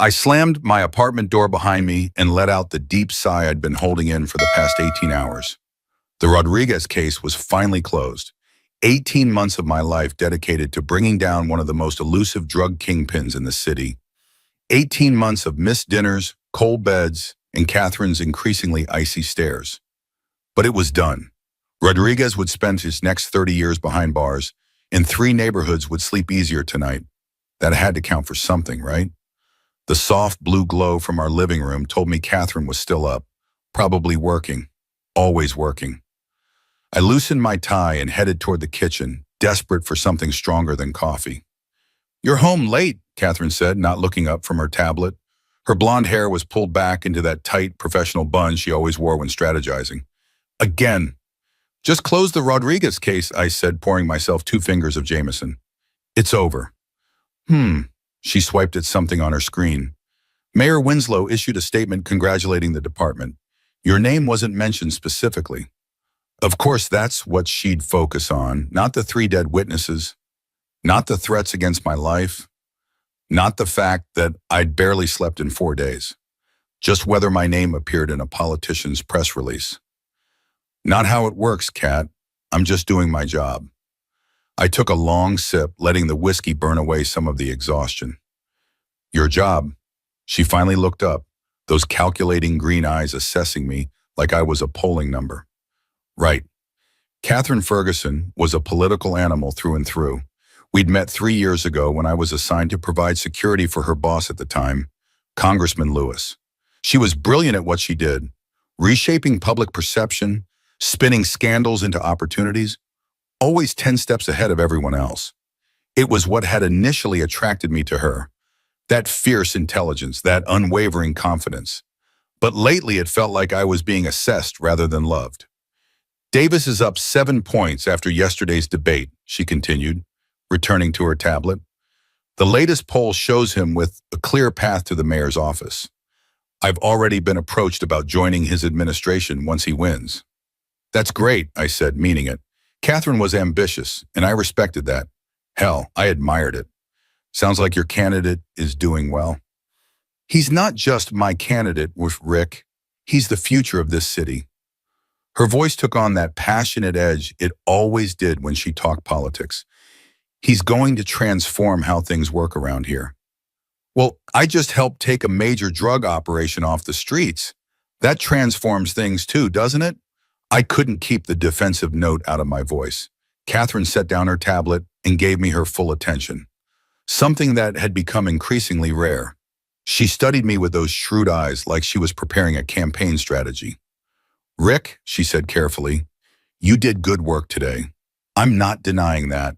I slammed my apartment door behind me and let out the deep sigh I'd been holding in for the past 18 hours. The Rodriguez case was finally closed. 18 months of my life dedicated to bringing down one of the most elusive drug kingpins in the city. 18 months of missed dinners, cold beds, and Catherine's increasingly icy stares. But it was done. Rodriguez would spend his next 30 years behind bars, and 3 neighborhoods would sleep easier tonight. That had to count for something, right? The soft blue glow from our living room told me Catherine was still up, probably working, always working. I loosened my tie and headed toward the kitchen, desperate for something stronger than coffee. "You're home late," Catherine said, not looking up from her tablet. Her blonde hair was pulled back into that tight, professional bun she always wore when strategizing. "Again." "Just close the Rodriguez case," I said, pouring myself 2 fingers of Jameson. "It's over." She swiped at something on her screen. "Mayor Winslow issued a statement congratulating the department. Your name wasn't mentioned specifically." Of course, that's what she'd focus on, not the 3 dead witnesses, not the threats against my life, not the fact that I'd barely slept in 4 days, just whether my name appeared in a politician's press release. "Not how it works, Kat. I'm just doing my job." I took a long sip, letting the whiskey burn away some of the exhaustion. "Your job?" She finally looked up, those calculating green eyes assessing me like I was a polling number. "Right. Catherine Ferguson was a political animal through and through. We'd met 3 years ago when I was assigned to provide security for her boss at the time, Congressman Lewis. She was brilliant at what she did, reshaping public perception, spinning scandals into opportunities, always 10 steps ahead of everyone else. It was what had initially attracted me to her, that fierce intelligence, that unwavering confidence. But lately it felt like I was being assessed rather than loved. "Davis is up 7 points after yesterday's debate," she continued, returning to her tablet. "The latest poll shows him with a clear path to the mayor's office. I've already been approached about joining his administration once he wins." "That's great," I said, meaning it. Catherine was ambitious, and I respected that. Hell, I admired it. "Sounds like your candidate is doing well." "He's not just my candidate with Rick. He's the future of this city." Her voice took on that passionate edge it always did when she talked politics. "He's going to transform how things work around here." "Well, I just helped take a major drug operation off the streets. That transforms things too, doesn't it?" I couldn't keep the defensive note out of my voice. Catherine set down her tablet and gave me her full attention, something that had become increasingly rare. She studied me with those shrewd eyes like she was preparing a campaign strategy. "Rick," she said carefully, "you did good work today. I'm not denying that.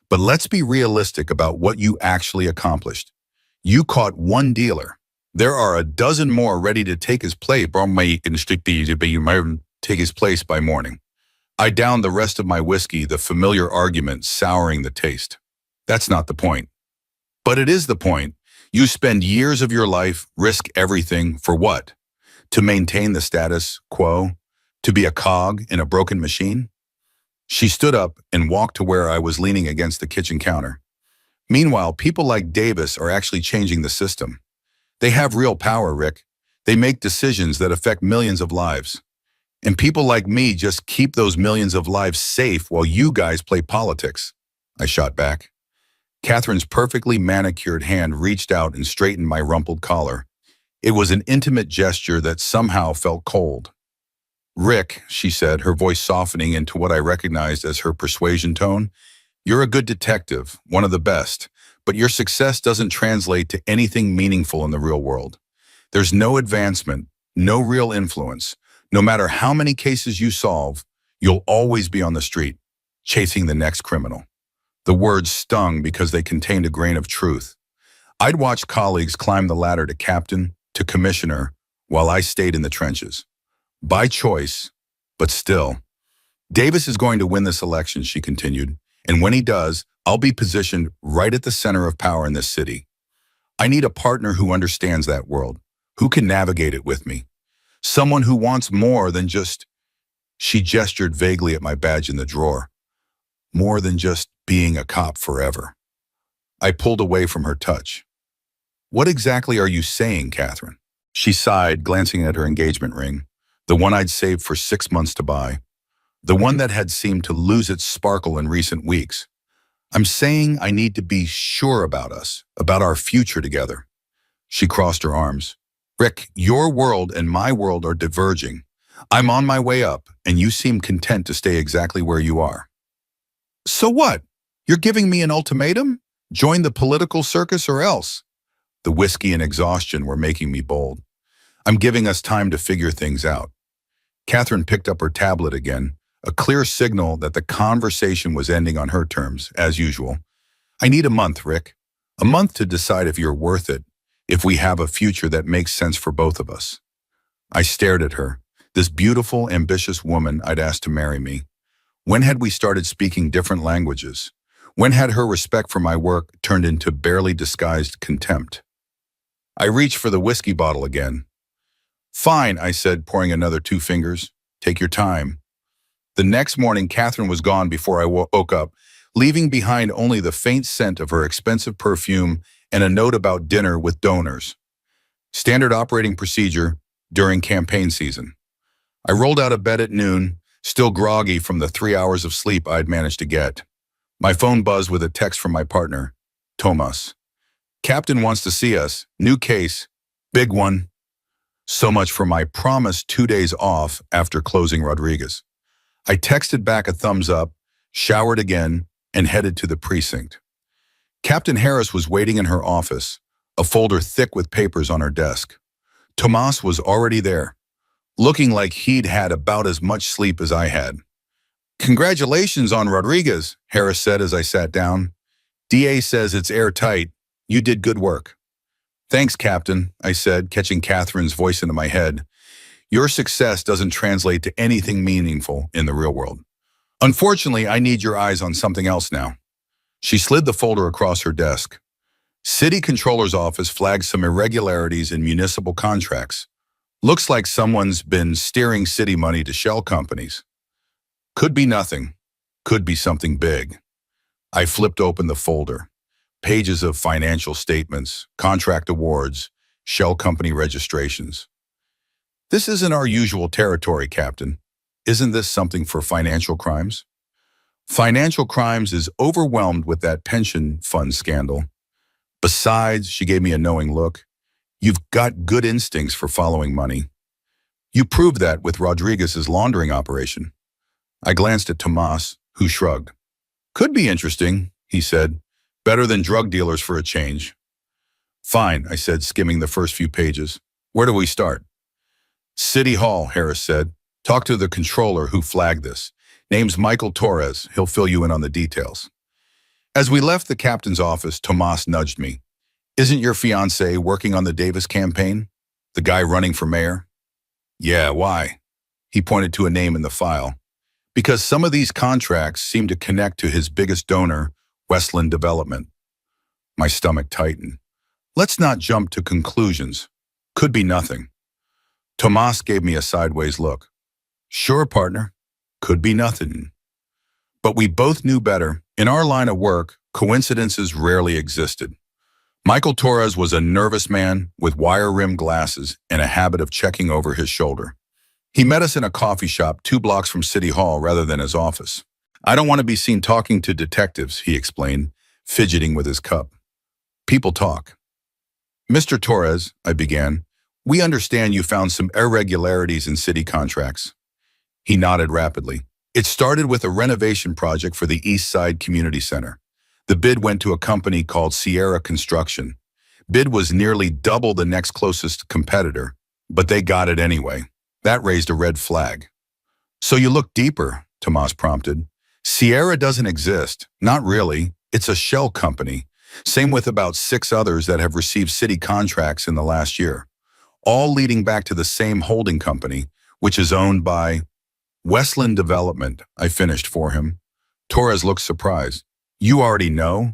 But let's be realistic about what you actually accomplished. You caught 1 dealer. There are a dozen more ready to take his place by morning." I downed the rest of my whiskey, the familiar argument souring the taste. "That's not the point." "But it is the point. You spend years of your life, risk everything, for what? To maintain the status quo? To be a cog in a broken machine?" She stood up and walked to where I was leaning against the kitchen counter. "Meanwhile, people like Davis are actually changing the system. They have real power, Rick. They make decisions that affect millions of lives. And people like me just keep those millions of lives safe while you guys play politics." I shot back. Catherine's perfectly manicured hand reached out and straightened my rumpled collar. It was an intimate gesture that somehow felt cold. "Rick," she said, her voice softening into what I recognized as her persuasion tone, "you're a good detective, one of the best, but your success doesn't translate to anything meaningful in the real world. There's no advancement, no real influence. No matter how many cases you solve, you'll always be on the street, chasing the next criminal." The words stung because they contained a grain of truth. I'd watched colleagues climb the ladder to captain, to commissioner, while I stayed in the trenches. By choice, but still. "Davis is going to win this election," she continued, "and when he does, I'll be positioned right at the center of power in this city. I need a partner who understands that world, who can navigate it with me. Someone who wants more than just," she gestured vaguely at my badge in the drawer, "more than just being a cop forever." I pulled away from her touch. What exactly are you saying, Catherine? She sighed, glancing at her engagement ring, the one I'd saved for 6 months to buy, the one that had seemed to lose its sparkle in recent weeks. I'm saying I need to be sure about us, about our future together. She crossed her arms. Rick, your world and my world are diverging. I'm on my way up, and you seem content to stay exactly where you are. So what? You're giving me an ultimatum? Join the political circus or else? The whiskey and exhaustion were making me bold. I'm giving us time to figure things out. Catherine picked up her tablet again, a clear signal that the conversation was ending on her terms, as usual. I need a month, Rick. A month to decide if you're worth it, if we have a future that makes sense for both of us. I stared at her, this beautiful, ambitious woman I'd asked to marry me. When had we started speaking different languages? When had her respect for my work turned into barely disguised contempt? I reached for the whiskey bottle again. Fine, I said, pouring another 2 fingers. Take your time. The next morning, Catherine was gone before I woke up, leaving behind only the faint scent of her expensive perfume and a note about dinner with donors. Standard operating procedure during campaign season. I rolled out of bed at noon, still groggy from the 3 hours of sleep I'd managed to get. My phone buzzed with a text from my partner, Tomas. Captain wants to see us. New case. Big one. So much for my promised 2 days off after closing Rodriguez. I texted back a thumbs up, showered again, and headed to the precinct. Captain Harris was waiting in her office, a folder thick with papers on her desk. Tomas was already there, looking like he'd had about as much sleep as I had. Congratulations on Rodriguez, Harris said as I sat down. DA says it's airtight. You did good work. Thanks, Captain, I said, catching Catherine's voice into my head. Your success doesn't translate to anything meaningful in the real world. Unfortunately, I need your eyes on something else now. She slid the folder across her desk. City Controller's Office flagged some irregularities in municipal contracts. Looks like someone's been steering city money to shell companies. Could be nothing. Could be something big. I flipped open the folder. Pages of financial statements, contract awards, shell company registrations. This isn't our usual territory, Captain. Isn't this something for financial crimes? Financial crimes is overwhelmed with that pension fund scandal. Besides, she gave me a knowing look, you've got good instincts for following money. You proved that with Rodriguez's laundering operation. I glanced at Tomas, who shrugged. Could be interesting, he said. Better than drug dealers for a change. Fine, I said, skimming the first few pages. Where do we start? City Hall, Harris said. Talk to the controller who flagged this. Name's Michael Torres. He'll fill you in on the details. As we left the captain's office, Tomas nudged me. Isn't your fiancé working on the Davis campaign? The guy running for mayor? Yeah, why? He pointed to a name in the file. Because some of these contracts seem to connect to his biggest donor, Westland Development. My stomach tightened. Let's not jump to conclusions. Could be nothing. Tomas gave me a sideways look. Sure, partner. Could be nothing. But we both knew better. In our line of work, coincidences rarely existed. Michael Torres was a nervous man with wire-rimmed glasses and a habit of checking over his shoulder. He met us in a coffee shop 2 blocks from City Hall rather than his office. I don't want to be seen talking to detectives, he explained, fidgeting with his cup. People talk. Mr. Torres, I began, we understand you found some irregularities in city contracts. He nodded rapidly. It started with a renovation project for the East Side Community Center. The bid went to a company called Sierra Construction. Bid was nearly double the next closest competitor, but they got it anyway. That raised a red flag. So you look deeper, Tomas prompted. Sierra doesn't exist. Not really. It's a shell company. Same with about 6 others that have received city contracts in the last year. All leading back to the same holding company, which is owned by Westland Development, I finished for him. Torres looked surprised. You already know?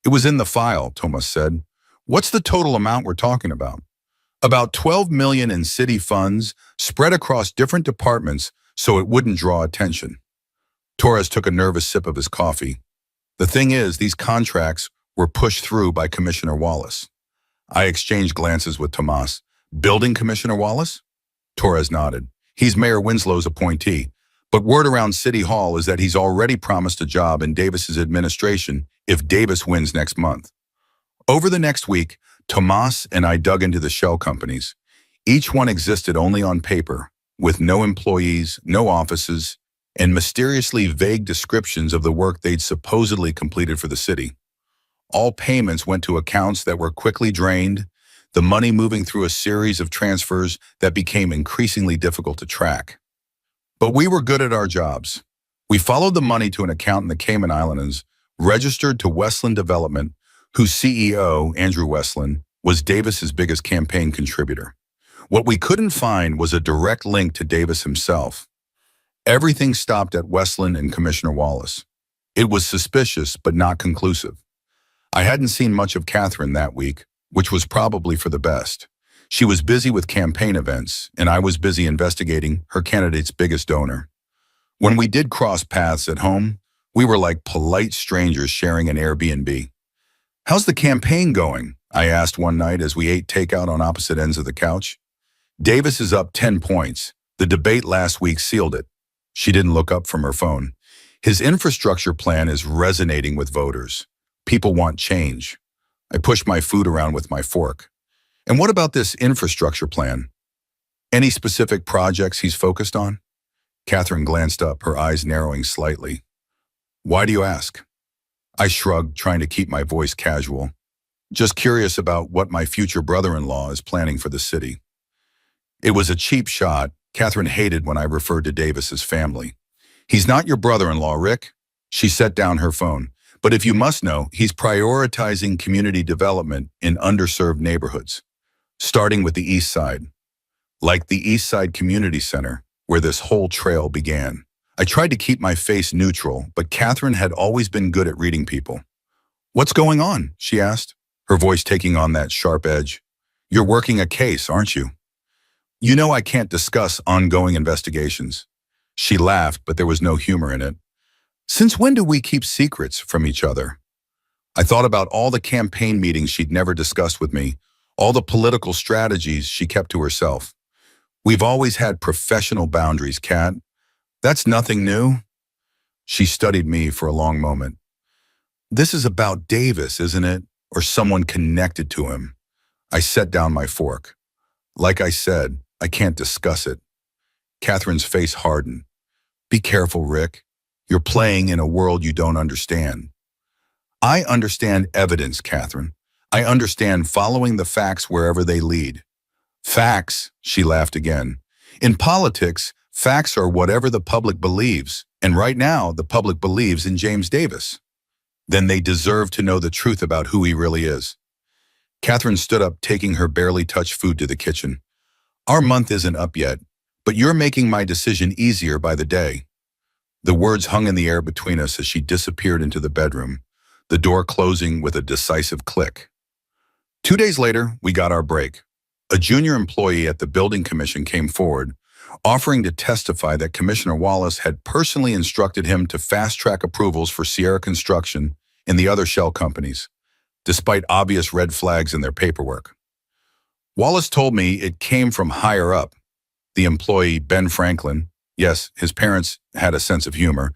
It was in the file, Tomas said. What's the total amount we're talking about? About $12 million in city funds spread across different departments so it wouldn't draw attention. Torres took a nervous sip of his coffee. The thing is, these contracts were pushed through by Commissioner Wallace. I exchanged glances with Tomas. Building Commissioner Wallace? Torres nodded. He's Mayor Winslow's appointee, but word around City Hall is that he's already promised a job in Davis's administration if Davis wins next month. Over the next week, Tomas and I dug into the shell companies. Each one existed only on paper, with no employees, no offices, and mysteriously vague descriptions of the work they'd supposedly completed for the city. All payments went to accounts that were quickly drained, the money moving through a series of transfers that became increasingly difficult to track. But we were good at our jobs. We followed the money to an account in the Cayman Islands, registered to Westland Development, whose CEO, Andrew Westland, was Davis's biggest campaign contributor. What we couldn't find was a direct link to Davis himself. Everything stopped at Westland and Commissioner Wallace. It was suspicious, but not conclusive. I hadn't seen much of Catherine that week, which was probably for the best. She was busy with campaign events, and I was busy investigating her candidate's biggest donor. When we did cross paths at home, we were like polite strangers sharing an Airbnb. "How's the campaign going?" I asked one night as we ate takeout on opposite ends of the couch. "Davis is up 10 points. The debate last week sealed it." She didn't look up from her phone. "His infrastructure plan is resonating with voters. People want change." I pushed my food around with my fork. "And what about this infrastructure plan? Any specific projects he's focused on?" Catherine glanced up, her eyes narrowing slightly. "Why do you ask?" I shrugged, trying to keep my voice casual. "Just curious about what my future brother-in-law is planning for the city." It was a cheap shot. Catherine hated when I referred to Davis as family. "He's not your brother-in-law, Rick." She set down her phone. "But if you must know, he's prioritizing community development in underserved neighborhoods, starting with the East Side, like the East Side Community Center, where this whole trail began." I tried to keep my face neutral, but Catherine had always been good at reading people. "What's going on?" she asked, her voice taking on that sharp edge. "You're working a case, aren't you?" "You know I can't discuss ongoing investigations." She laughed, but there was no humor in it. "Since when do we keep secrets from each other?" I thought about all the campaign meetings she'd never discussed with me, all the political strategies she kept to herself. "We've always had professional boundaries, Kat. That's nothing new." She studied me for a long moment. "This is about Davis, isn't it? Or someone connected to him?" I set down my fork. "Like I said, I can't discuss it." Catherine's face hardened. "Be careful, Rick. You're playing in a world you don't understand." "I understand evidence, Catherine. I understand following the facts wherever they lead." "Facts," she laughed again. "In politics, facts are whatever the public believes, and right now the public believes in James Davis. Then they deserve to know the truth about who he really is." Catherine stood up, taking her barely touched food to the kitchen. "Our month isn't up yet, but you're making my decision easier by the day." The words hung in the air between us as she disappeared into the bedroom, the door closing with a decisive click. 2 days later, we got our break. A junior employee at the building commission came forward, offering to testify that Commissioner Wallace had personally instructed him to fast-track approvals for Sierra Construction and the other shell companies, despite obvious red flags in their paperwork. Wallace told me it came from higher up. The employee, Ben Franklin, yes, his parents had a sense of humor,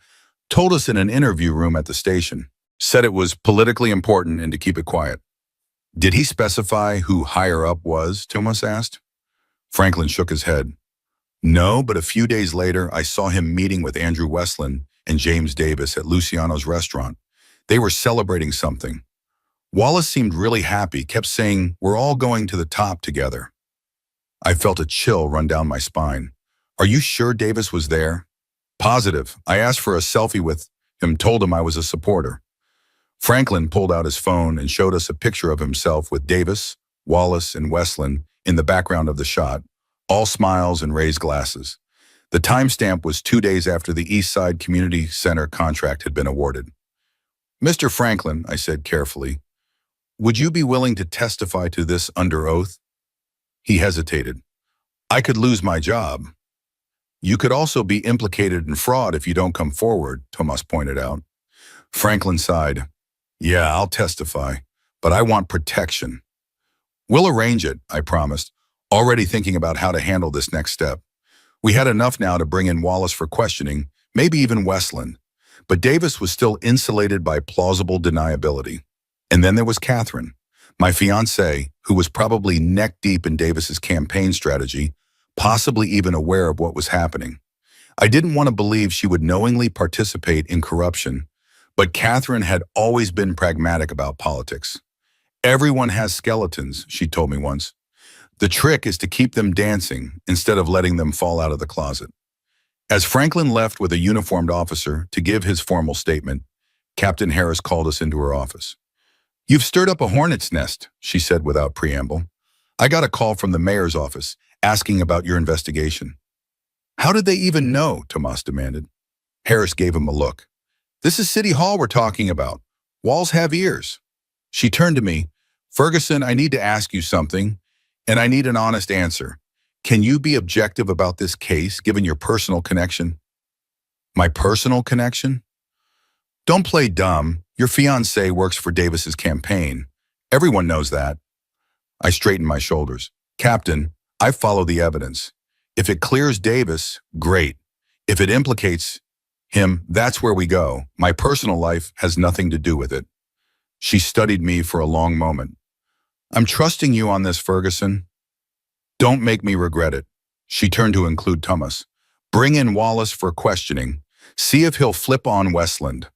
told us in an interview room at the station, said it was politically important and to keep it quiet. "Did he specify who higher up was?" Thomas asked. Franklin shook his head. "No, but a few days later, I saw him meeting with Andrew Westland and James Davis at Luciano's restaurant. They were celebrating something. Wallace seemed really happy, kept saying, 'We're all going to the top together.'" I felt a chill run down my spine. "Are you sure Davis was there?" "Positive. I asked for a selfie with him, told him I was a supporter." Franklin pulled out his phone and showed us a picture of himself with Davis, Wallace, and Westland in the background of the shot, all smiles and raised glasses. The timestamp was 2 days after the East Side Community Center contract had been awarded. "Mr. Franklin," I said carefully, "would you be willing to testify to this under oath?" He hesitated. "I could lose my job." "You could also be implicated in fraud if you don't come forward," Tomas pointed out. Franklin sighed. "Yeah, I'll testify, but I want protection." We'll arrange it, I promised, already thinking about how to handle this next step. We had enough now to bring in Wallace for questioning, maybe even Westland. But Davis was still insulated by plausible deniability. And then there was Catherine, my fiancée, who was probably neck-deep in Davis's campaign strategy, possibly even aware of what was happening. I didn't want to believe she would knowingly participate in corruption, but Catherine had always been pragmatic about politics. Everyone has skeletons, she told me once. The trick is to keep them dancing instead of letting them fall out of the closet. As Franklin left with a uniformed officer to give his formal statement, Captain Harris called us into her office. "You've stirred up a hornet's nest," she said without preamble. "I got a call from the mayor's office asking about your investigation." "How did they even know?" Tomas demanded. Harris gave him a look. "This is City Hall we're talking about. Walls have ears." She turned to me. "Ferguson, I need to ask you something, and I need an honest answer. Can you be objective about this case, given your personal connection?" "My personal connection?" "Don't play dumb. Your fiancé works for Davis's campaign. Everyone knows that." I straightened my shoulders. "Captain, I follow the evidence. If it clears Davis, great. If it implicates him, that's where we go. My personal life has nothing to do with it." She studied me for a long moment. "I'm trusting you on this, Ferguson. Don't make me regret it." She turned to include Thomas. "Bring in Wallace for questioning. See if he'll flip on Westland."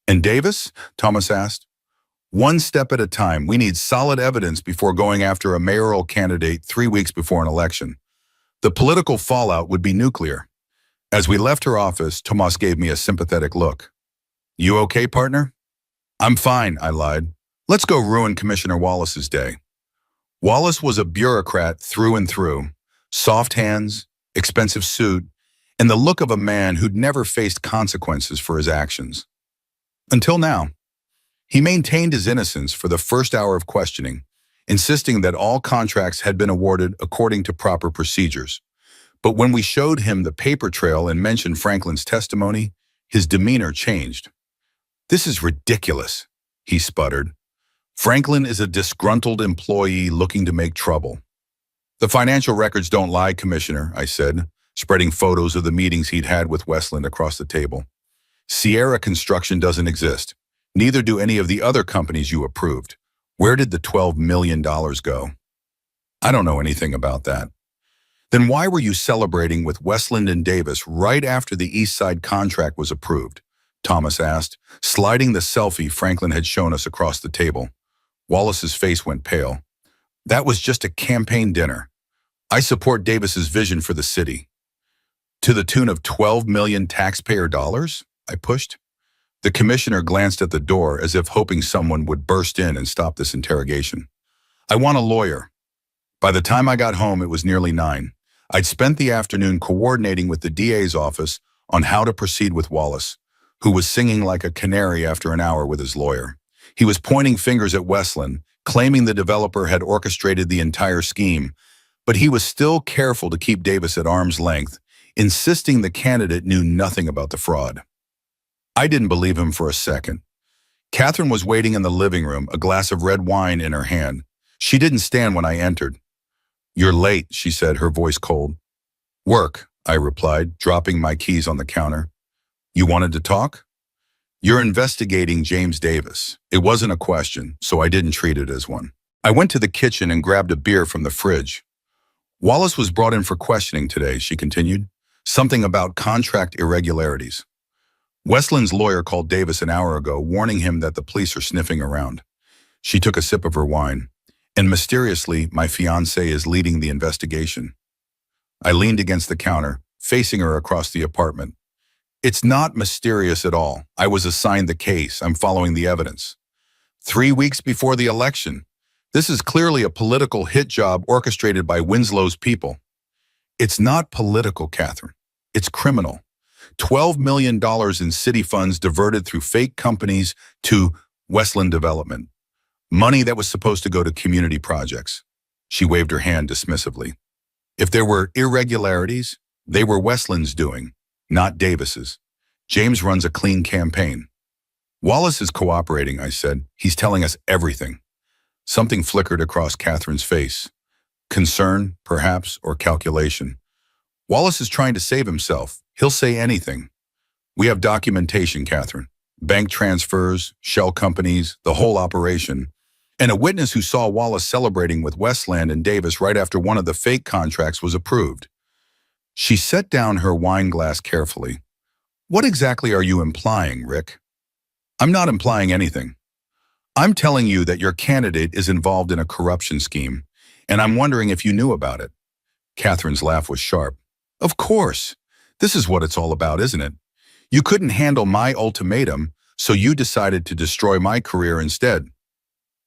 "And Davis?" Thomas asked. "One step at a time. We need solid evidence before going after a mayoral candidate 3 weeks before an election. The political fallout would be nuclear." As we left her office, Tomas gave me a sympathetic look. "You okay, partner?" "I'm fine," I lied. "Let's go ruin Commissioner Wallace's day." Wallace was a bureaucrat through and through. Soft hands, expensive suit, and the look of a man who'd never faced consequences for his actions. Until now. He maintained his innocence for the first hour of questioning, insisting that all contracts had been awarded according to proper procedures. But when we showed him the paper trail and mentioned Franklin's testimony, his demeanor changed. "This is ridiculous," he sputtered. "Franklin is a disgruntled employee looking to make trouble." "The financial records don't lie, Commissioner," I said, spreading photos of the meetings he'd had with Westland across the table. "Sierra Construction doesn't exist. Neither do any of the other companies you approved. Where did the $12 million go?" "I don't know anything about that." "Then why were you celebrating with Westland and Davis right after the East Side contract was approved?" Thomas asked, sliding the selfie Franklin had shown us across the table. Wallace's face went pale. "That was just a campaign dinner. I support Davis's vision for the city." "To the tune of 12 million taxpayer dollars?" I pushed. The commissioner glanced at the door as if hoping someone would burst in and stop this interrogation. "I want a lawyer." By the time I got home, it was nearly 9. I'd spent the afternoon coordinating with the DA's office on how to proceed with Wallace, who was singing like a canary after an hour with his lawyer. He was pointing fingers at Westland, claiming the developer had orchestrated the entire scheme, but he was still careful to keep Davis at arm's length, insisting the candidate knew nothing about the fraud. I didn't believe him for a second. Catherine was waiting in the living room, a glass of red wine in her hand. She didn't stand when I entered. "You're late," she said, her voice cold. "Work," I replied, dropping my keys on the counter. "You wanted to talk?" "You're investigating James Davis." It wasn't a question, so I didn't treat it as one. I went to the kitchen and grabbed a beer from the fridge. "Wallace was brought in for questioning today," she continued. "Something about contract irregularities. Westland's lawyer called Davis an hour ago, warning him that the police are sniffing around." She took a sip of her wine. "And mysteriously, my fiancé is leading the investigation." I leaned against the counter, facing her across the apartment. "It's not mysterious at all. I was assigned the case. I'm following the evidence. 3 weeks before the election. This is clearly a political hit job orchestrated by Winslow's people." "It's not political, Catherine. It's criminal. $12 million in city funds diverted through fake companies to Westland Development. Money that was supposed to go to community projects." She waved her hand dismissively. "If there were irregularities, they were Westland's doing, not Davis's. James runs a clean campaign." "Wallace is cooperating," I said. "He's telling us everything." Something flickered across Catherine's face. Concern, perhaps, or calculation. Wallace is trying to save himself. He'll say anything. We have documentation, Catherine. Bank transfers, shell companies, the whole operation. And a witness who saw Wallace celebrating with Westland and Davis right after one of the fake contracts was approved. She set down her wine glass carefully. What exactly are you implying, Rick? I'm not implying anything. I'm telling you that your candidate is involved in a corruption scheme, and I'm wondering if you knew about it. Catherine's laugh was sharp. Of course. This is what it's all about, isn't it? You couldn't handle my ultimatum, so you decided to destroy my career instead.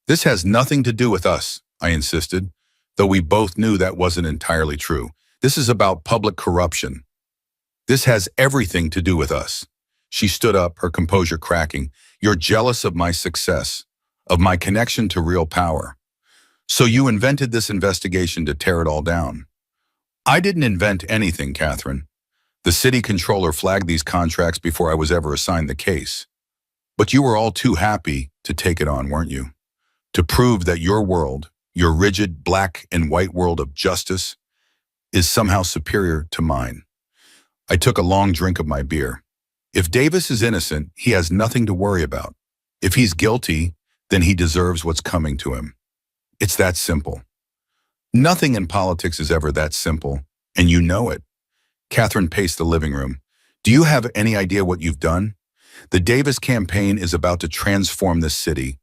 This has nothing to do with us, I insisted, though we both knew that wasn't entirely true. This is about public corruption. This has everything to do with us. She stood up, her composure cracking. You're jealous of my success, of my connection to real power. So you invented this investigation to tear it all down. I didn't invent anything, Catherine. The city controller flagged these contracts before I was ever assigned the case. But you were all too happy to take it on, weren't you? To prove that your world, your rigid black and white world of justice, is somehow superior to mine. I took a long drink of my beer. If Davis is innocent, he has nothing to worry about. If he's guilty, then he deserves what's coming to him. It's that simple. Nothing in politics is ever that simple, and you know it. Catherine paced the living room. Do you have any idea what you've done? The Davis campaign is about to transform this city.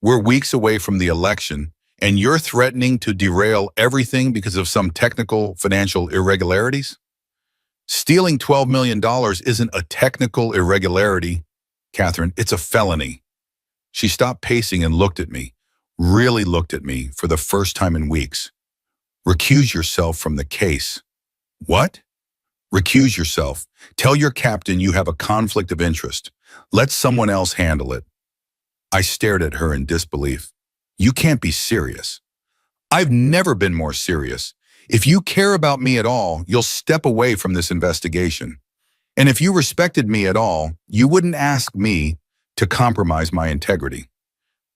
We're weeks away from the election, and you're threatening to derail everything because of some technical financial irregularities? Stealing $12 million isn't a technical irregularity, Catherine. It's a felony. She stopped pacing and looked at me, really looked at me for the first time in weeks. Recuse yourself from the case. What? Recuse yourself. Tell your captain you have a conflict of interest. Let someone else handle it. I stared at her in disbelief. You can't be serious. I've never been more serious. If you care about me at all, you'll step away from this investigation. And if you respected me at all, you wouldn't ask me to compromise my integrity.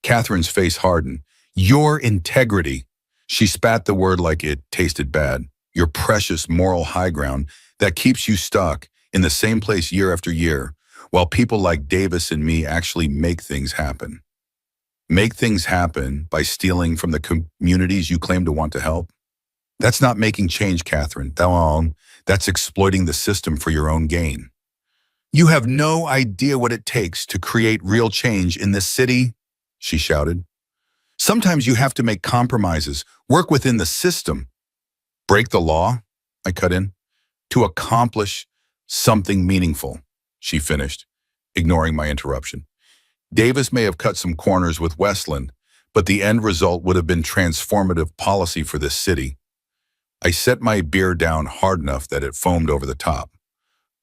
Catherine's face hardened. Your integrity. She spat the word like it tasted bad. Your precious moral high ground that keeps you stuck in the same place year after year, while people like Davis and me actually make things happen. Make things happen by stealing from the communities you claim to want to help? That's not making change, Catherine. That's exploiting the system for your own gain. You have no idea what it takes to create real change in this city, she shouted. Sometimes you have to make compromises, work within the system. Break the law, I cut in, to accomplish something meaningful, she finished, ignoring my interruption. Davis may have cut some corners with Westland, but the end result would have been transformative policy for this city. I set my beer down hard enough that it foamed over the top.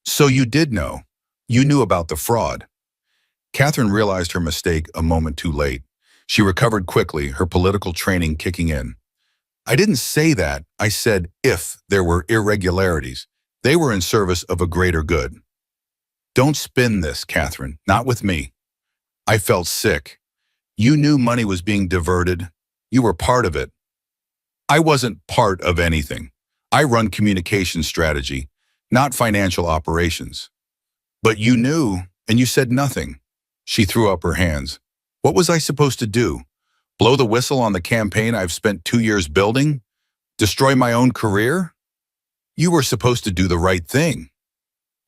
So you did know. You knew about the fraud. Catherine realized her mistake a moment too late. She recovered quickly, her political training kicking in. I didn't say that. I said if there were irregularities, they were in service of a greater good. Don't spin this, Catherine, not with me. I felt sick. You knew money was being diverted. You were part of it. I wasn't part of anything. I run communication strategy, not financial operations. But you knew, and you said nothing. She threw up her hands. What was I supposed to do? Blow the whistle on the campaign I've spent 2 years building? Destroy my own career? You were supposed to do the right thing.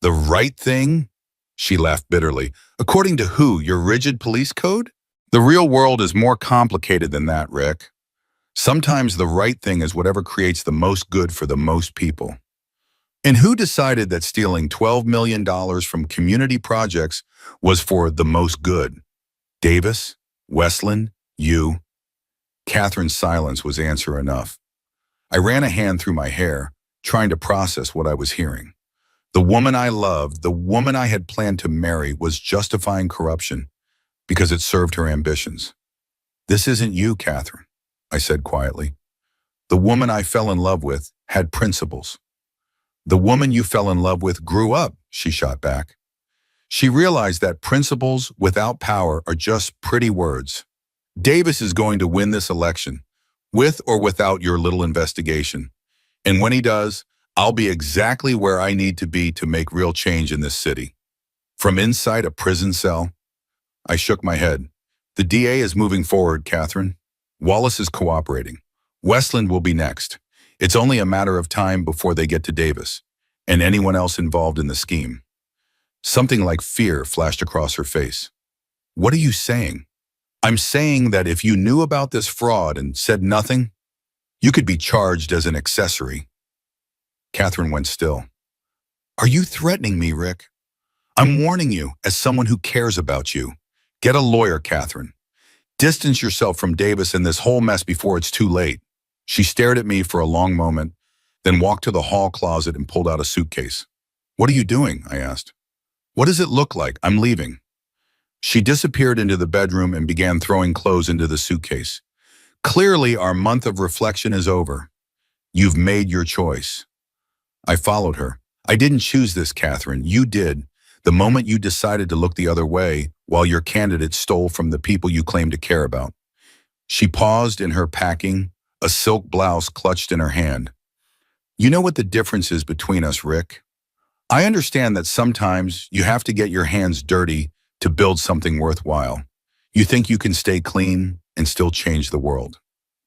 The right thing? She laughed bitterly. According to who? Your rigid police code? The real world is more complicated than that, Rick. Sometimes the right thing is whatever creates the most good for the most people. And who decided that stealing $12 million from community projects was for the most good? Davis? Westland? You? Catherine's silence was answer enough. I ran a hand through my hair, trying to process what I was hearing. The woman I loved, the woman I had planned to marry, was justifying corruption because it served her ambitions. This isn't you, Catherine, I said quietly. The woman I fell in love with had principles. The woman you fell in love with grew up, she shot back. She realized that principles without power are just pretty words. Davis is going to win this election, with or without your little investigation. And when he does, I'll be exactly where I need to be to make real change in this city. From inside a prison cell, I shook my head. The DA is moving forward, Catherine. Wallace is cooperating. Westland will be next. It's only a matter of time before they get to Davis and anyone else involved in the scheme. Something like fear flashed across her face. What are you saying? I'm saying that if you knew about this fraud and said nothing, you could be charged as an accessory. Catherine went still. Are you threatening me, Rick? I'm warning you as someone who cares about you. Get a lawyer, Catherine. Distance yourself from Davis and this whole mess before it's too late. She stared at me for a long moment, then walked to the hall closet and pulled out a suitcase. What are you doing? I asked. What does it look like? I'm leaving. She disappeared into the bedroom and began throwing clothes into the suitcase. Clearly, our month of reflection is over. You've made your choice. I followed her. I didn't choose this, Catherine. You did. The moment you decided to look the other way while your candidate stole from the people you claim to care about. She paused in her packing, a silk blouse clutched in her hand. You know what the difference is between us, Rick? I understand that sometimes you have to get your hands dirty to build something worthwhile. You think you can stay clean and still change the world.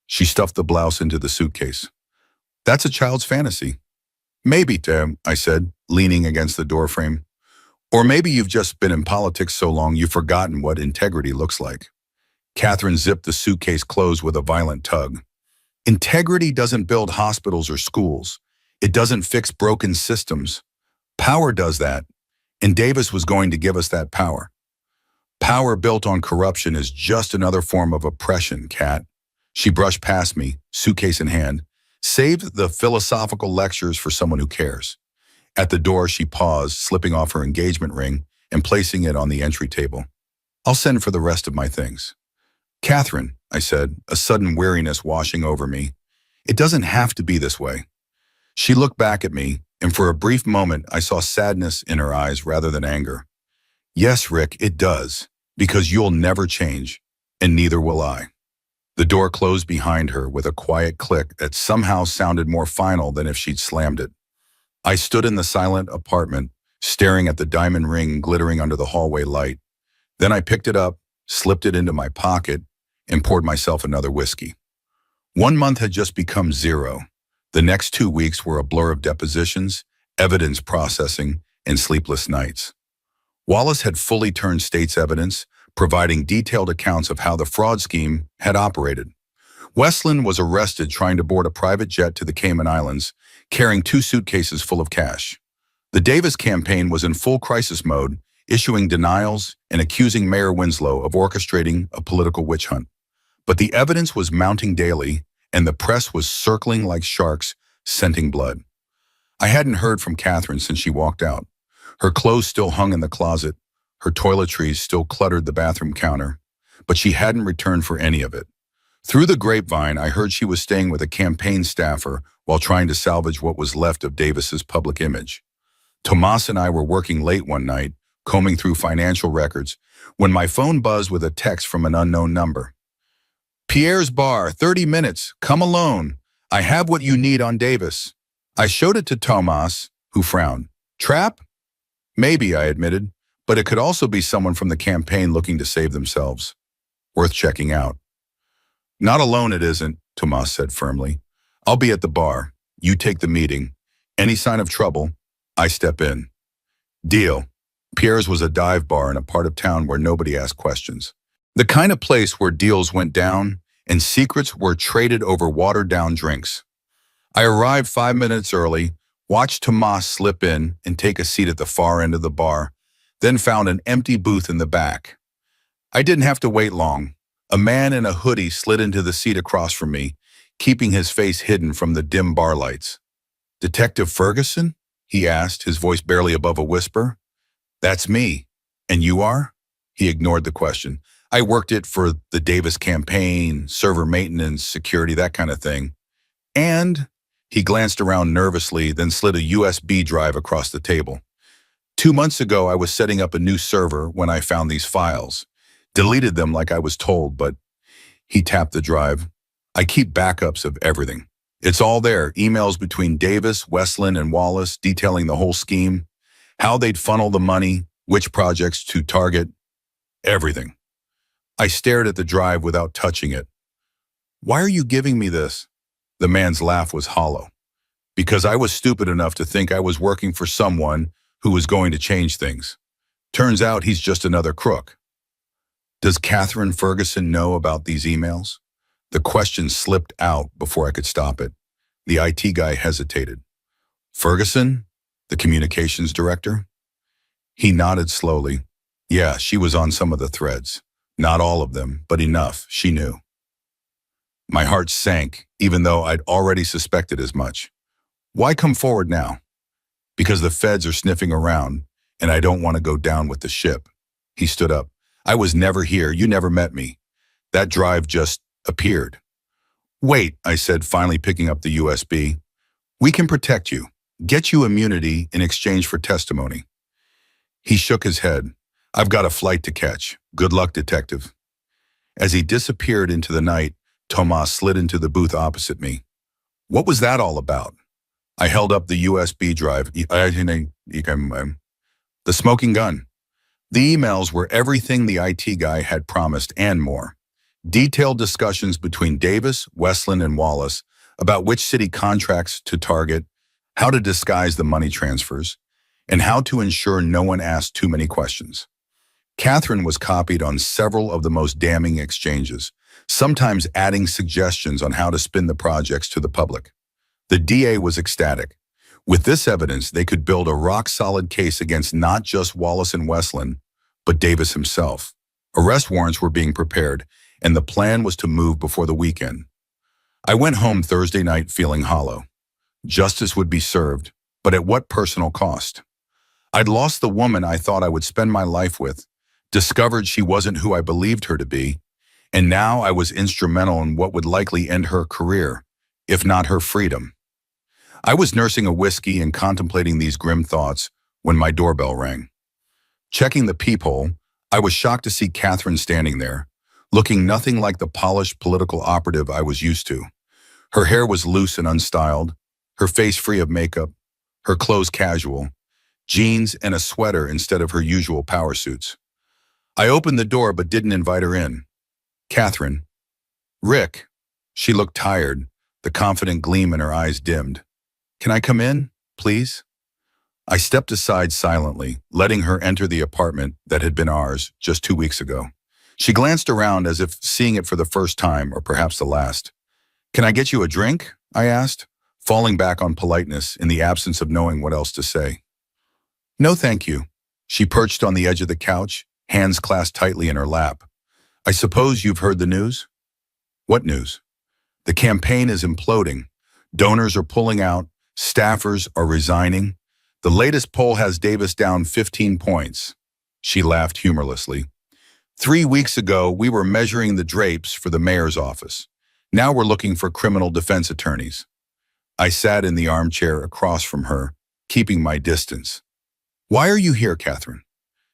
She stuffed the blouse into the suitcase. That's a child's fantasy. Maybe, Tim, I said, leaning against the doorframe. Or maybe you've just been in politics so long you've forgotten what integrity looks like. Catherine zipped the suitcase closed with a violent tug. Integrity doesn't build hospitals or schools. It doesn't fix broken systems. Power does that, and Davis was going to give us that power. Power built on corruption is just another form of oppression, Cat. She brushed past me, suitcase in hand, saved the philosophical lectures for someone who cares. At the door, she paused, slipping off her engagement ring and placing it on the entry table. I'll send for the rest of my things. Catherine, I said, a sudden weariness washing over me. It doesn't have to be this way. She looked back at me, and for a brief moment, I saw sadness in her eyes rather than anger. Yes, Rick, it does, because you'll never change, and neither will I. The door closed behind her with a quiet click that somehow sounded more final than if she'd slammed it. I stood in the silent apartment, staring at the diamond ring glittering under the hallway light. Then I picked it up, slipped it into my pocket, and poured myself another whiskey. 1 month had just become 0. The next 2 weeks were a blur of depositions, evidence processing, and sleepless nights. Wallace had fully turned state's evidence, providing detailed accounts of how the fraud scheme had operated. Westland was arrested trying to board a private jet to the Cayman Islands, carrying 2 suitcases full of cash. The Davis campaign was in full crisis mode, issuing denials and accusing Mayor Winslow of orchestrating a political witch hunt. But the evidence was mounting daily, and the press was circling like sharks, scenting blood. I hadn't heard from Catherine since she walked out. Her clothes still hung in the closet, her toiletries still cluttered the bathroom counter, but she hadn't returned for any of it. Through the grapevine, I heard she was staying with a campaign staffer while trying to salvage what was left of Davis's public image. Tomas and I were working late one night, combing through financial records, when my phone buzzed with a text from an unknown number. Pierre's Bar, 30 minutes, come alone. I have what you need on Davis. I showed it to Tomas, who frowned. Trap? Maybe, I admitted, but it could also be someone from the campaign looking to save themselves. Worth checking out. Not alone it isn't, Tomas said firmly. I'll be at the bar. You take the meeting. Any sign of trouble, I step in. Deal. Pierre's was a dive bar in a part of town where nobody asked questions. The kind of place where deals went down and secrets were traded over watered-down drinks. I arrived 5 minutes early, watched Tomas slip in and take a seat at the far end of the bar, then found an empty booth in the back. I didn't have to wait long. A man in a hoodie slid into the seat across from me, keeping his face hidden from the dim bar lights. Detective Ferguson? He asked, his voice barely above a whisper. That's me. And you are? He ignored the question. I worked it for the Davis campaign, server maintenance, security, that kind of thing. And he glanced around nervously, then slid a USB drive across the table. 2 months ago, I was setting up a new server when I found these files. Deleted them like I was told, but He tapped the drive. I keep backups of everything. It's all there, emails between Davis, Westland, and Wallace detailing the whole scheme, how they'd funnel the money, which projects to target, everything. I stared at the drive without touching it. Why are you giving me this? The man's laugh was hollow. Because I was stupid enough to think I was working for someone who was going to change things. Turns out he's just another crook. Does Catherine Ferguson know about these emails? The question slipped out before I could stop it. The IT guy hesitated. Ferguson? The communications director? He nodded slowly. Yeah, she was on some of the threads. Not all of them, but enough, she knew. My heart sank, even though I'd already suspected as much. Why come forward now? Because the feds are sniffing around, and I don't want to go down with the ship. He stood up. I was never here. You never met me. That drive just appeared. Wait, I said, finally picking up the USB. We can protect you, get you immunity in exchange for testimony. He shook his head. I've got a flight to catch. Good luck, detective. As he disappeared into the night, Tomas slid into the booth opposite me. What was that all about? I held up the USB drive. The smoking gun. The emails were everything the IT guy had promised and more. Detailed discussions between Davis, Westland, and Wallace about which city contracts to target, how to disguise the money transfers, and how to ensure no one asked too many questions. Catherine was copied on several of the most damning exchanges, sometimes adding suggestions on how to spin the projects to the public. The DA was ecstatic. With this evidence, they could build a rock-solid case against not just Wallace and Westland, but Davis himself. Arrest warrants were being prepared, and the plan was to move before the weekend. I went home Thursday night feeling hollow. Justice would be served, but at what personal cost? I'd lost the woman I thought I would spend my life with, discovered she wasn't who I believed her to be, and now I was instrumental in what would likely end her career, if not her freedom. I was nursing a whiskey and contemplating these grim thoughts when my doorbell rang. Checking the peephole, I was shocked to see Catherine standing there, looking nothing like the polished political operative I was used to. Her hair was loose and unstyled, her face free of makeup, her clothes casual, jeans and a sweater instead of her usual power suits. I opened the door but didn't invite her in. Catherine. Rick. She looked tired, the confident gleam in her eyes dimmed. Can I come in, please? I stepped aside silently, letting her enter the apartment that had been ours just 2 weeks ago. She glanced around as if seeing it for the first time or perhaps the last. Can I get you a drink? I asked, falling back on politeness in the absence of knowing what else to say. No, thank you. She perched on the edge of the couch, hands clasped tightly in her lap. I suppose you've heard the news? What news? The campaign is imploding. Donors are pulling out. Staffers are resigning. The latest poll has Davis down 15 points. She laughed humorlessly. 3 weeks ago, we were measuring the drapes for the mayor's office. Now we're looking for criminal defense attorneys. I sat in the armchair across from her, keeping my distance. Why are you here, Catherine?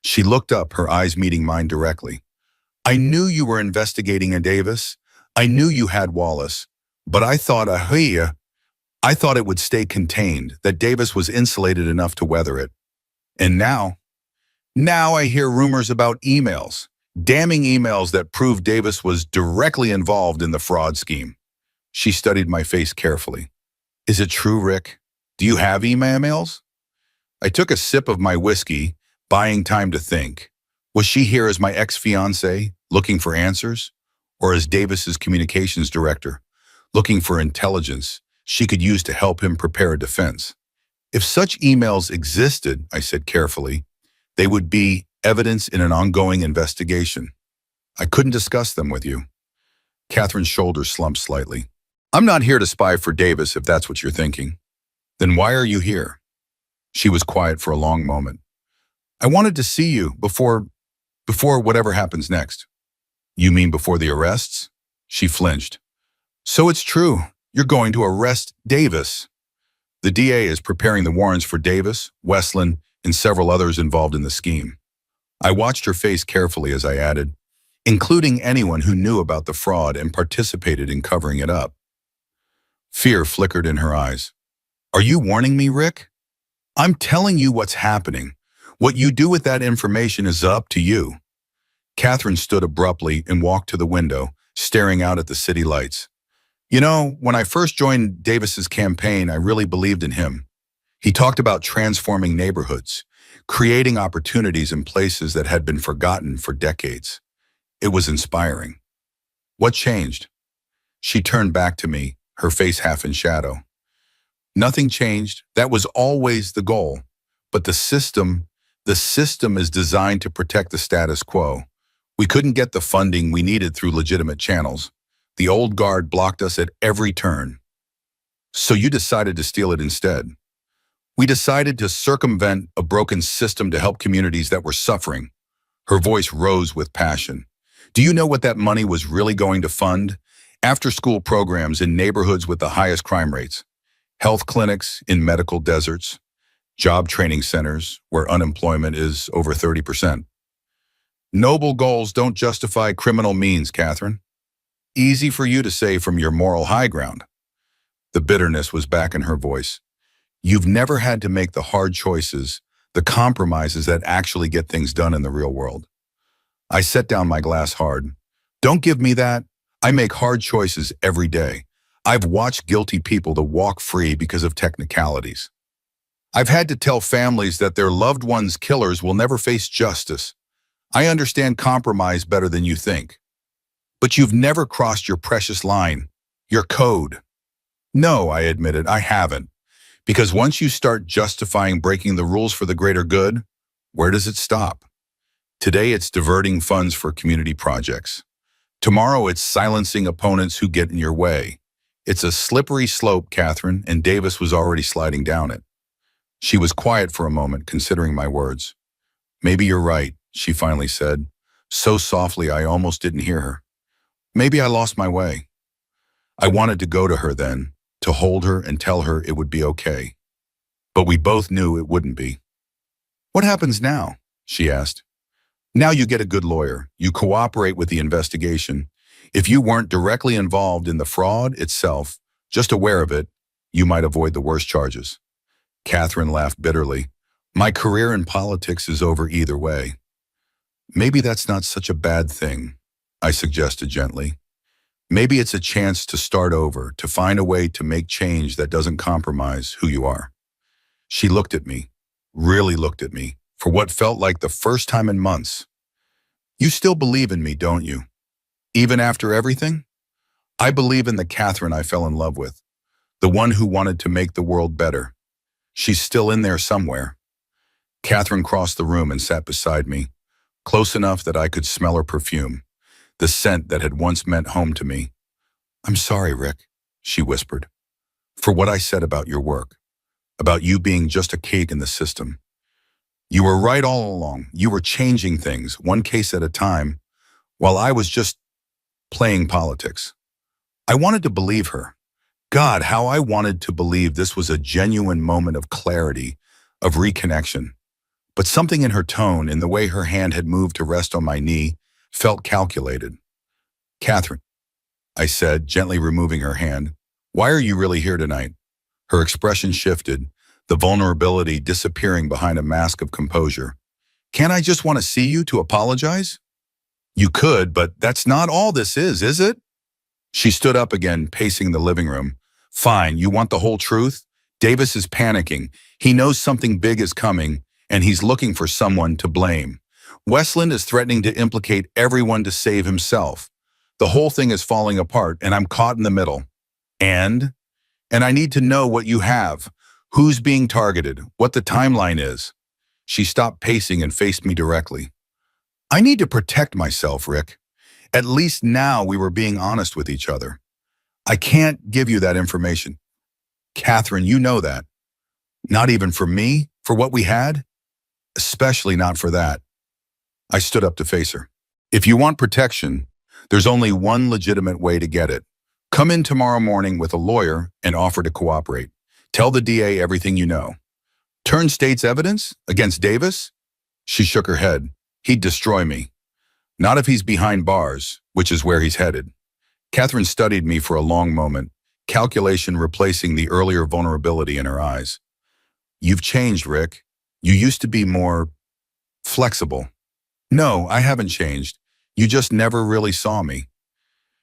She looked up, her eyes meeting mine directly. I knew you were investigating a Davis. I knew you had Wallace. But I thought it would stay contained, that Davis was insulated enough to weather it. And now I hear rumors about emails, damning emails that prove Davis was directly involved in the fraud scheme. She studied my face carefully. Is it true, Rick? Do you have emails? I took a sip of my whiskey, buying time to think. Was she here as my ex-fiancée, looking for answers? Or as Davis's communications director, looking for intelligence she could use to help him prepare a defense? If such emails existed, I said carefully, they would be evidence in an ongoing investigation. I couldn't discuss them with you. Catherine's shoulders slumped slightly. I'm not here to spy for Davis if that's what you're thinking. Then why are you here? She was quiet for a long moment. I wanted to see you before whatever happens next. You mean before the arrests? She flinched. So it's true. You're going to arrest Davis. The DA is preparing the warrants for Davis, Westland, and several others involved in the scheme. I watched her face carefully as I added, including anyone who knew about the fraud and participated in covering it up. Fear flickered in her eyes. Are you warning me, Rick? I'm telling you what's happening. What you do with that information is up to you. Catherine stood abruptly and walked to the window, staring out at the city lights. You know, when I first joined Davis's campaign, I really believed in him. He talked about transforming neighborhoods, creating opportunities in places that had been forgotten for decades. It was inspiring. What changed? She turned back to me, her face half in shadow. Nothing changed. That was always the goal. But the system is designed to protect the status quo. We couldn't get the funding we needed through legitimate channels. The old guard blocked us at every turn. So you decided to steal it instead. We decided to circumvent a broken system to help communities that were suffering. Her voice rose with passion. Do you know what that money was really going to fund? After-school programs in neighborhoods with the highest crime rates, health clinics in medical deserts, job training centers where unemployment is over 30%. Noble goals don't justify criminal means, Catherine. Easy for you to say from your moral high ground. The bitterness was back in her voice. You've never had to make the hard choices, the compromises that actually get things done in the real world. I set down my glass hard. Don't give me that. I make hard choices every day. I've watched guilty people to walk free because of technicalities. I've had to tell families that their loved ones' killers will never face justice. I understand compromise better than you think. But you've never crossed your precious line, your code. No, I admitted, I haven't. Because once you start justifying breaking the rules for the greater good, where does it stop? Today it's diverting funds for community projects. Tomorrow it's silencing opponents who get in your way. It's a slippery slope, Catherine, and Davis was already sliding down it. She was quiet for a moment, considering my words. Maybe you're right, she finally said, so softly I almost didn't hear her. Maybe I lost my way. I wanted to go to her then, to hold her and tell her it would be okay. But we both knew it wouldn't be. What happens now? She asked. Now you get a good lawyer. You cooperate with the investigation. If you weren't directly involved in the fraud itself, just aware of it, you might avoid the worst charges. Catherine laughed bitterly. My career in politics is over either way. Maybe that's not such a bad thing, I suggested gently. Maybe it's a chance to start over, to find a way to make change that doesn't compromise who you are. She looked at me, really looked at me, for what felt like the first time in months. You still believe in me, don't you? Even after everything? I believe in the Catherine I fell in love with, the one who wanted to make the world better. She's still in there somewhere. Catherine crossed the room and sat beside me, close enough that I could smell her perfume, the scent that had once meant home to me. I'm sorry, Rick, she whispered, for what I said about your work, about you being just a cog in the system. You were right all along. You were changing things, one case at a time, while I was just playing politics. I wanted to believe her. God, how I wanted to believe this was a genuine moment of clarity, of reconnection. But something in her tone, in the way her hand had moved to rest on my knee, felt calculated. Catherine, I said, gently removing her hand, why are you really here tonight? Her expression shifted, the vulnerability disappearing behind a mask of composure. Can't I just want to see you to apologize? You could, but that's not all this is it? She stood up again, pacing the living room. Fine, you want the whole truth? Davis is panicking. He knows something big is coming, and he's looking for someone to blame. Westland is threatening to implicate everyone to save himself. The whole thing is falling apart, and I'm caught in the middle. And I need to know what you have, who's being targeted, what the timeline is. She stopped pacing and faced me directly. I need to protect myself, Rick. At least now we were being honest with each other. I can't give you that information. Catherine, you know that. Not even for me, for what we had? Especially not for that. I stood up to face her. If you want protection, there's only one legitimate way to get it. Come in tomorrow morning with a lawyer and offer to cooperate. Tell the DA everything you know. Turn state's evidence against Davis? She shook her head. He'd destroy me. Not if he's behind bars, which is where he's headed. Catherine studied me for a long moment, calculation replacing the earlier vulnerability in her eyes. You've changed, Rick. You used to be more flexible. No, I haven't changed. You just never really saw me.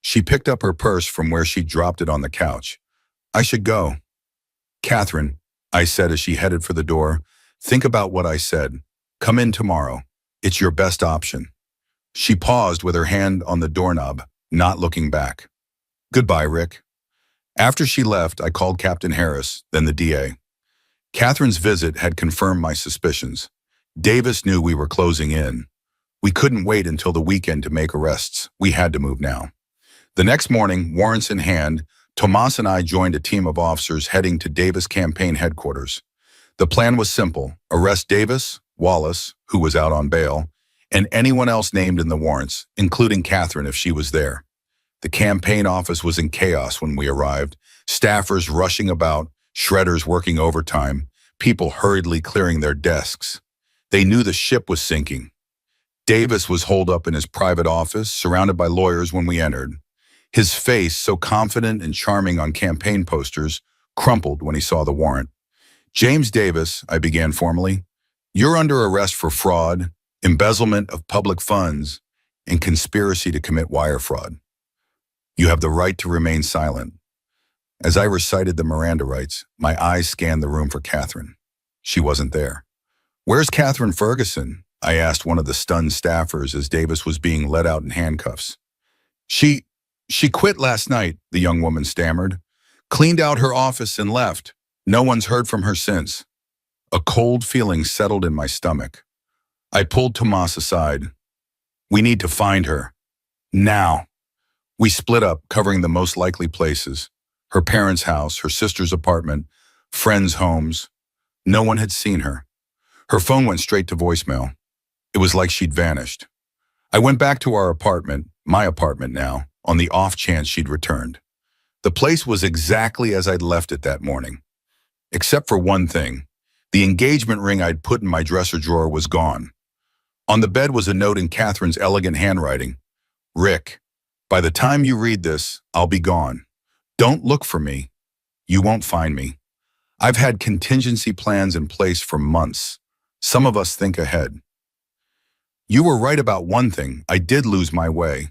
She picked up her purse from where she dropped it on the couch. I should go. Catherine, I said as she headed for the door, think about what I said. Come in tomorrow. It's your best option. She paused with her hand on the doorknob, not looking back. Goodbye, Rick. After she left, I called Captain Harris, then the DA. Catherine's visit had confirmed my suspicions. Davis knew we were closing in. We couldn't wait until the weekend to make arrests. We had to move now. The next morning, warrants in hand, Tomas and I joined a team of officers heading to Davis campaign headquarters. The plan was simple: arrest Davis, Wallace, who was out on bail, and anyone else named in the warrants, including Catherine if she was there. The campaign office was in chaos when we arrived, staffers rushing about, shredders working overtime, people hurriedly clearing their desks. They knew the ship was sinking. Davis was holed up in his private office, surrounded by lawyers when we entered. His face, so confident and charming on campaign posters, crumpled when he saw the warrant. James Davis, I began formally, you're under arrest for fraud, embezzlement of public funds, and conspiracy to commit wire fraud. You have the right to remain silent. As I recited the Miranda rights, my eyes scanned the room for Catherine. She wasn't there. Where's Catherine Ferguson? I asked one of the stunned staffers as Davis was being led out in handcuffs. She quit last night, the young woman stammered. Cleaned out her office and left. No one's heard from her since. A cold feeling settled in my stomach. I pulled Tomas aside. We need to find her. Now. We split up, covering the most likely places. Her parents' house, her sister's apartment, friends' homes. No one had seen her. Her phone went straight to voicemail. It was like she'd vanished. I went back to our apartment, my apartment now, on the off chance she'd returned. The place was exactly as I'd left it that morning. Except for one thing. The engagement ring I'd put in my dresser drawer was gone. On the bed was a note in Catherine's elegant handwriting. Rick, by the time you read this, I'll be gone. Don't look for me. You won't find me. I've had contingency plans in place for months. Some of us think ahead. You were right about one thing. I did lose my way.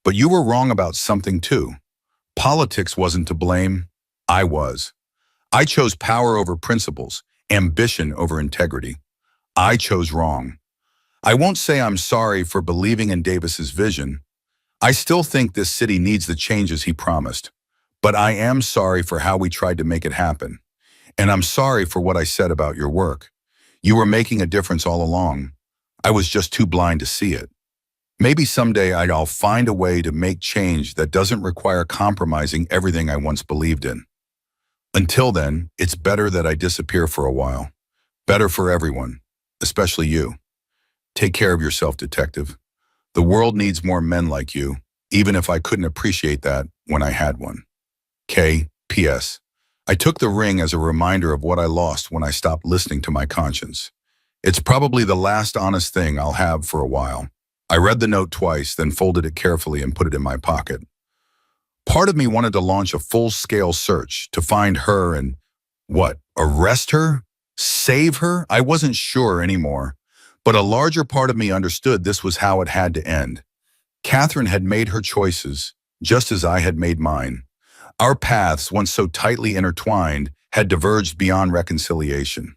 But you were wrong about something too. Politics wasn't to blame. I was. I chose power over principles, ambition over integrity. I chose wrong. I won't say I'm sorry for believing in Davis's vision. I still think this city needs the changes he promised. But I am sorry for how we tried to make it happen. And I'm sorry for what I said about your work. You were making a difference all along. I was just too blind to see it. Maybe someday I'll find a way to make change that doesn't require compromising everything I once believed in. Until then, it's better that I disappear for a while. Better for everyone, especially you. Take care of yourself, detective. The world needs more men like you, even if I couldn't appreciate that when I had one. K.P.S. I took the ring as a reminder of what I lost when I stopped listening to my conscience. It's probably the last honest thing I'll have for a while. I read the note twice, then folded it carefully and put it in my pocket. Part of me wanted to launch a full-scale search to find her and, arrest her? Save her? I wasn't sure anymore. But a larger part of me understood this was how it had to end. Catherine had made her choices, just as I had made mine. Our paths, once so tightly intertwined, had diverged beyond reconciliation.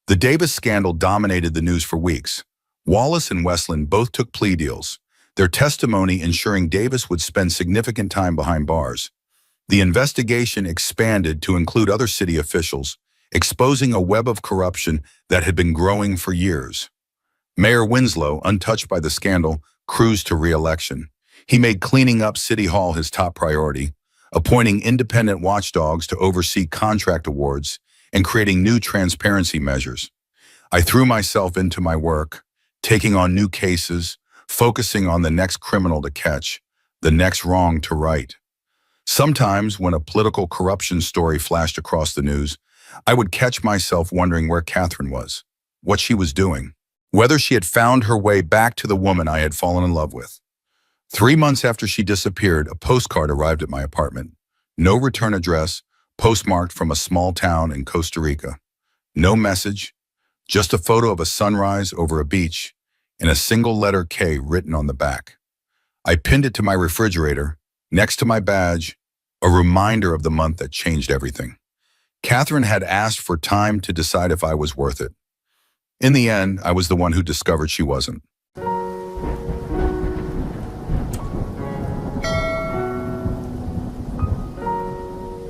The Davis scandal dominated the news for weeks. Wallace and Westland both took plea deals, their testimony ensuring Davis would spend significant time behind bars. The investigation expanded to include other city officials, exposing a web of corruption that had been growing for years. Mayor Winslow, untouched by the scandal, cruised to re-election. He made cleaning up City Hall his top priority, appointing independent watchdogs to oversee contract awards and creating new transparency measures. I threw myself into my work, taking on new cases, focusing on the next criminal to catch, the next wrong to right. Sometimes, when a political corruption story flashed across the news, I would catch myself wondering where Catherine was, what she was doing. whether she had found her way back to the woman I had fallen in love with. 3 months after she disappeared, a postcard arrived at my apartment. No return address, postmarked from a small town in Costa Rica. No message, just a photo of a sunrise over a beach and a single letter K written on the back. I pinned it to my refrigerator, next to my badge, a reminder of the month that changed everything. Catherine had asked for time to decide if I was worth it. In the end, I was the one who discovered she wasn't.